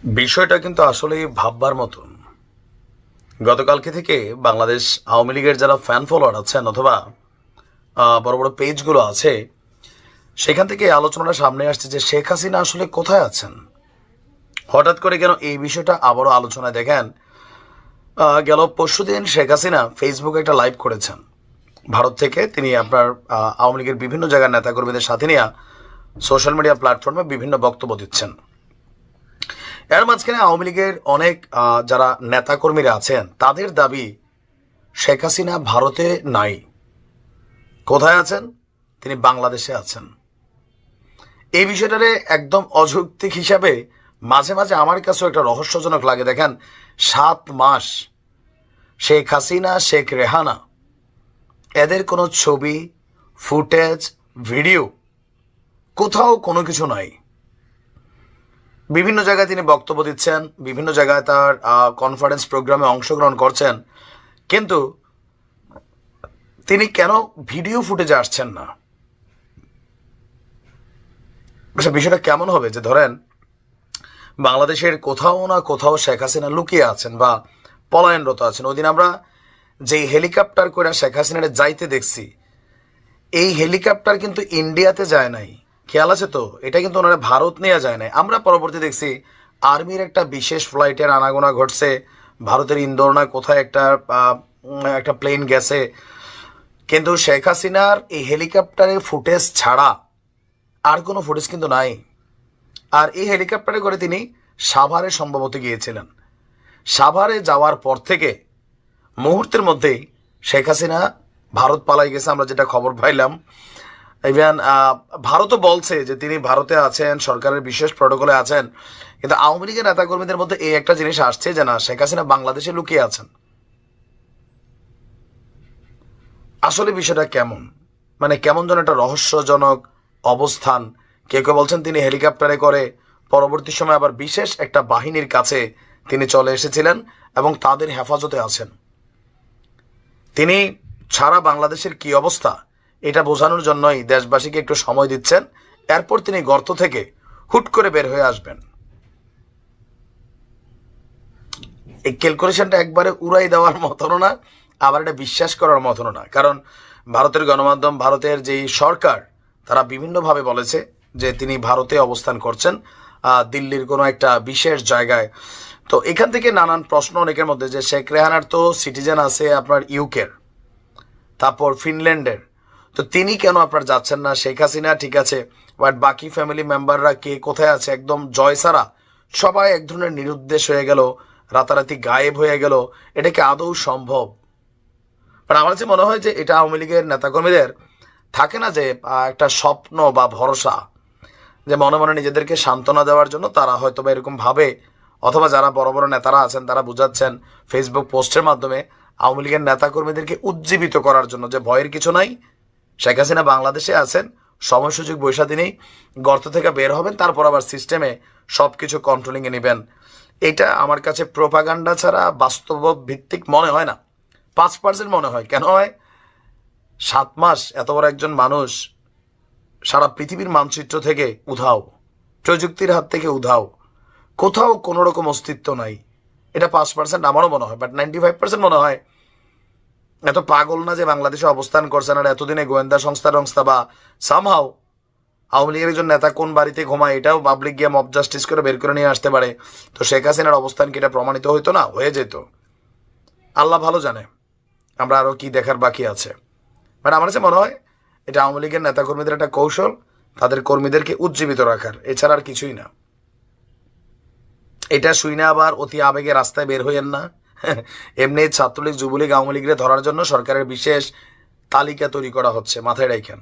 বিষয়টা কিন্তু আসলে ভাববার মতন। গতকালকে থেকে বাংলাদেশ আওয়ামী লীগের যারা ফ্যান ফলোয়ার আছেন অথবা বড় বড় পেজগুলো আছে, সেখান থেকে আলোচনাটা সামনে আসছে যে শেখ হাসিনা আসলে কোথায় আছেন। হঠাৎ করে কেন এই বিষয়টা আবারও আলোচনায় দেখেন। গেল পরশুদিন শেখ হাসিনা ফেসবুকে একটা লাইভ করেছেন ভারত থেকে। তিনি আপনার আওয়ামী লীগের বিভিন্ন জায়গার নেতাকর্মীদের সাথে নিয়ে সোশ্যাল মিডিয়া প্ল্যাটফর্মে বিভিন্ন বক্তব্য দিচ্ছেন। এর মাঝখানে আওয়ামী লীগের অনেক যারা নেতাকর্মীরা আছেন তাদের দাবি শেখ হাসিনা ভারতে নাই। কোথায় আছেন? তিনি বাংলাদেশে আছেন। এই বিষয়টারে একদম অযৌক্তিক হিসাবে মাঝে মাঝে আমার কাছেও একটা রহস্যজনক লাগে। দেখেন, 7 মাস শেখ হাসিনা, শেখ রেহানা, এদের কোনো ছবি, ফুটেজ, ভিডিও কোথাও কোনো কিছু নাই। বিভিন্ন জায়গায় তিনি বক্তব্য দিচ্ছেন, বিভিন্ন জায়গায় তার কনফারেন্স প্রোগ্রামে অংশগ্রহণ করছেন, কিন্তু তিনি কেন ভিডিও ফুটেজে আসছেন না? বিষয়টা কেমন হবে যে ধরেন বাংলাদেশের কোথাও না কোথাও শেখ হাসিনা লুকিয়ে আছেন বা পলায়নরত আছেন। ওই দিন আমরা যেই হেলিকপ্টার করে শেখ হাসিনার যাইতে দেখছি, এই হেলিকপ্টার কিন্তু ইন্ডিয়াতে যায় নাই, খেয়াল আছে তো? এটা কিন্তু ওনারা ভারত নিয়ে যায় নাই। আমরা পরবর্তী দেখছি আর্মির একটা বিশেষ ফ্লাইটের আনাগোনা ঘটছে, ভারতের ইন্দোর না কোথায় একটা প্লেন গেছে, কিন্তু শেখ হাসিনার এই হেলিকপ্টারের ফুটেজ ছাড়া আর কোনো ফুটেজ কিন্তু নাই। আর এই হেলিকপ্টারে করে তিনি সাভারে সম্ভবত গিয়েছিলেন। সাভারে যাওয়ার পর থেকে মুহূর্তের মধ্যেই শেখ হাসিনা ভারত পালাই গেছে, আমরা যেটা খবর পাইলাম। ইভেন ভারতও বলছে যে তিনি ভারতে আছেন, সরকারের বিশেষ প্রটোকলে আছেন, কিন্তু আওয়ামী লীগের নেতাকর্মীদের মধ্যে এই একটা জিনিস আসছে যে না, শেখ হাসিনা বাংলাদেশে লুকিয়ে আছেন। আসলে বিষয়টা কেমন, মানে কেমন যেন একটা রহস্যজনক অবস্থান। কেউ কেউ বলছেন তিনি হেলিকপ্টারে করে পরবর্তী সময় আবার বিশেষ একটা বাহিনীর কাছে তিনি চলে এসেছিলেন এবং তাদের হেফাজতে আছেন। তিনি সারা বাংলাদেশের কি অবস্থা এটা বোঝানোর জন্যই দেশবাসীকে একটু সময় দিচ্ছেন। এরপর তিনি গর্ত থেকে হুট করে বের হয়ে আসবেন। এই ক্যালকুলেশনটা একবারে উড়াই দেওয়ার মতনও না, আবার এটা বিশ্বাস করার মতনও না। কারণ ভারতের গণমাধ্যম, ভারতের যেই সরকার, তারা বিভিন্নভাবে বলেছে যে তিনি ভারতে অবস্থান করছেন, দিল্লির কোনো একটা বিশেষ জায়গায়। তো এখান থেকে নানান প্রশ্ন অনেকের মধ্যে, যে শেখ রেহানার তো সিটিজেন আছে আপনার ইউকের, তারপর ফিনল্যান্ডের, তো তিনি কেন আপনার যাচ্ছেন না? শেখ হাসিনা ঠিক আছে, বাট বাকি ফ্যামিলি মেম্বাররা কে কোথায় আছে? একদম জয় সারা সবাই এক ধরনের নিরুদ্দেশ হয়ে গেল, রাতারাতি গায়েব হয়ে গেল। এটা কি আদৌ সম্ভব? বাট আমার কাছে মনে হয় যে এটা আওয়ামী লীগের নেতাকর্মীদের থাকে না যে একটা স্বপ্ন বা ভরসা, যে মনে মনে নিজেদেরকে সান্ত্বনা দেওয়ার জন্য তারা হয়তো বা এরকম ভাবে, অথবা যারা বড় বড় নেতারা আছেন তারা বুঝাচ্ছেন ফেসবুক পোস্টের মাধ্যমে আওয়ামী লীগের নেতাকর্মীদেরকে উজ্জীবিত করার জন্য যে ভয়ের কিছু নাই, শেখ হাসিনা বাংলাদেশে আছেন, সময় সুযোগ বৈশা দিনেই গর্ত থেকে বের হবেন, তারপর আবার সিস্টেমে সব কিছু কন্ট্রোলিংয়ে নেবেন। এটা আমার কাছে প্রোপাগান্ডা ছাড়া বাস্তব ভিত্তিক মনে হয় না। 5% মনে হয়। কেন হয়? 7 মাস এত বড় একজন মানুষ সারা পৃথিবীর মানচিত্র থেকে উধাও, প্রযুক্তির হাত থেকে উধাও, কোথাও কোনো রকম অস্তিত্ব নাই। এটা 5% আমারও মনে হয়, বাট 95% মনে হয় এত পাগল না যে বাংলাদেশে অবস্থান করছেন। আর এতদিনে গোয়েন্দা সংস্থা বা সামহাও আওয়ামী লীগের একজন নেতা কোন বাড়িতে ঘুমায় এটাও পাবলিক গিয়ে মব জাস্টিস করে বের করে নিয়ে আসতে পারে। তো শেখ হাসিনার অবস্থান কি এটা প্রমাণিত হইতো না? হয়ে যেত। আল্লাহ ভালো জানে আমরা আরও কি দেখার বাকি আছে। বাট আমার কাছে মনে হয় এটা আওয়ামী লীগের নেতাকর্মীদের একটা কৌশল, তাদের কর্মীদেরকে উজ্জীবিত রাখার, এছাড়া আর কিছুই না। এটা শুই না আবার অতি আবেগে রাস্তায় বের হইয়েন না। এমনি ছাত্রলীগ, যুবলীগ, আওয়ামী লীগের ধরার জন্য সরকারের বিশেষ তালিকা তৈরি করা হচ্ছে, মাথায় রাখেন।